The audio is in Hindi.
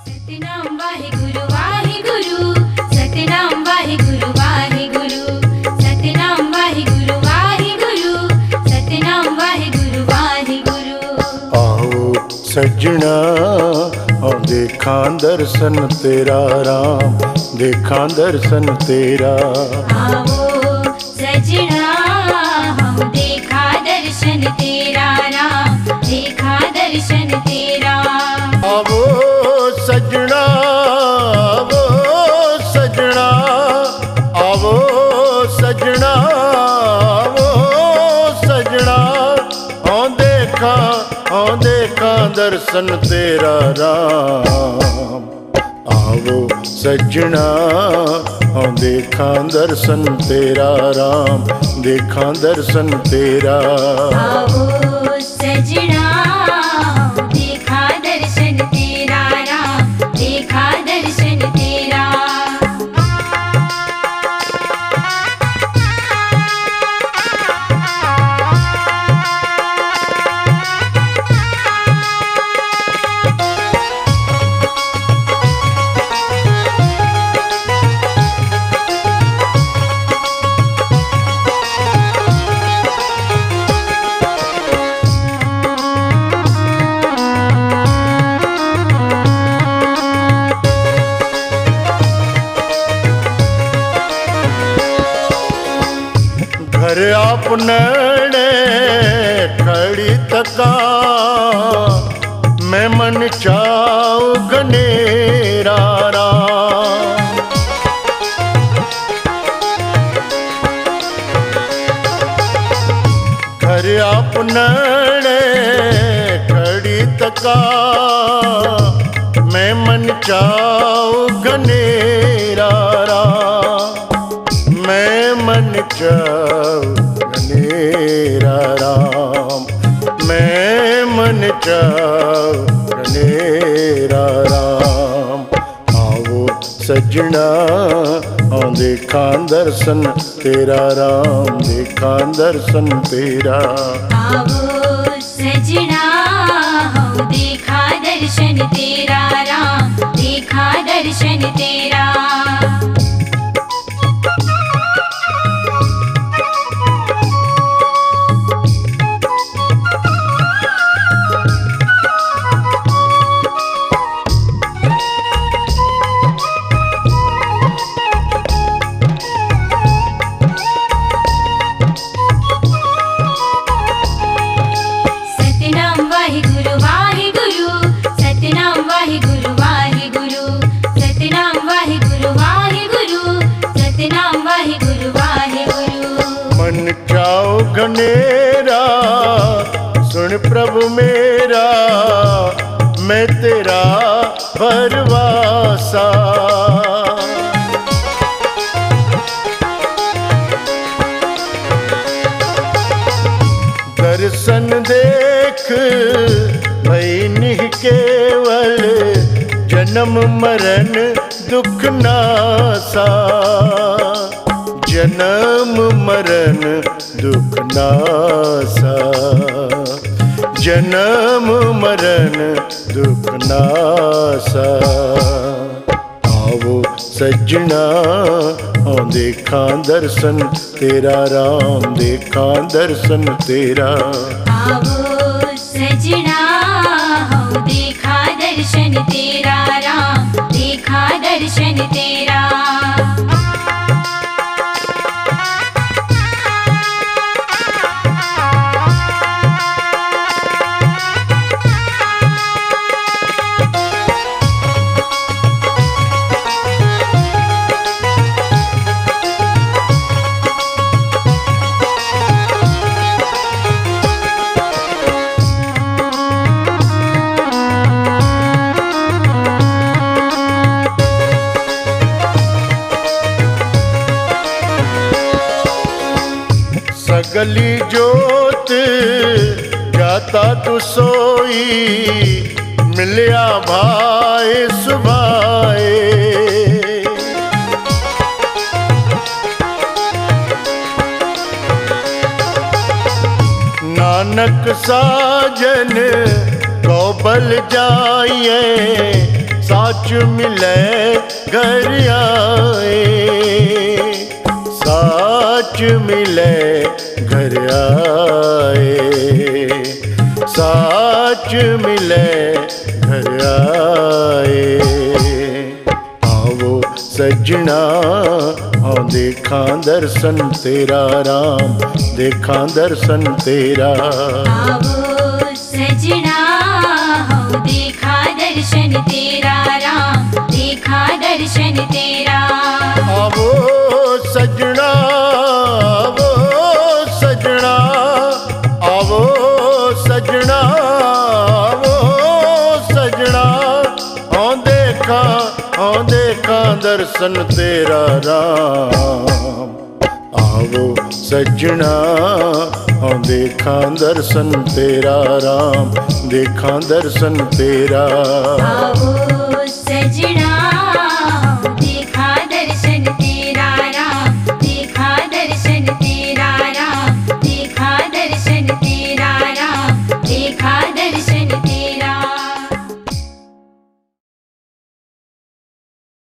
सतनाम वाहिगुरु वाहिगुरु, सतनाम वाहिगुरु वाहिगुरु, सतनाम वाहिगुरु वाहिगुरु, सतनाम वाहिगुरु वाहिगुरु। आओ सजना देखां दर्शन तेरा राम, देखां दर्शन तेरा। आओ सजना हम देखा दर्शन तेरा राम, देखा दर्शन तेरा। आवो सजना, आवो सजना, आवो सजना, आवो सजना। हाँ देखा दर्शन तेरा राम। आवो सजना हाँ देखा दर्शन तेरा राम, देखा दर्शन तेरा। आओ सजना देखा दर्शन तेरा राम, देखा दर्शन तेरा। घर आपने खड़ी तका, मैं मन चाऊ घनेरा राम। घर आपने खड़ी तका, मैं मन चाऊ घनेरा राम। मैं मन चाऊ घनेरा राम, मैं मन चाऊ घनेरा राम। आओ सजना हाँ देखा दर्शन तेरा राम, देखा दर्शन तेरा। आओ सजना हम देखा दर्शन तेरा राम, देखा दर्शन तेरा। सतनाम वाहिगुरु वाहिगुरु, सतनाम वाहिगुरु वाहिगुरु, सतनाम वाहिगुरु वाहिगुरु, सतनाम वाहिगुरु वाहिगुरु। मन चाओ घनेरा सुन प्रभु मेरा, मैं तेरा भरवासा। दर्शन देख भई निह केवल, जन्म मरण दुख नासा। जन्म मरण दुख नासा, जन्म मरण दुख नासा। आओ सजना हाँ देखा दर्शन तेरा राम, देखा दर्शन तेरा। आओ सजना हम देखा दर्शन तेरा राम, देखा दर्शन तेरा। सगली जोत जाता तू सोई, मिलिया भाई सुभाए। नानक साजन को बल जाइए, साच मिले घर आए, साच मिले घर आए, साच मिले घर आए। आवो सजना आओ देखा दर्शन तेरा राम, देखा दर्शन तेरा। आवो सजना हो देखा दर्शन तेरा राम, देखा दर्शन तेरा। आवो सजना, आवो सजना, आवो सजना, आवो सजना, आओ देखा दर्शन तेरा राम। आवो सजना आओ देखा दर्शन तेरा राम, देखा दर्शन तेरा। आवो सजना हो देखा दर्शन तेरा।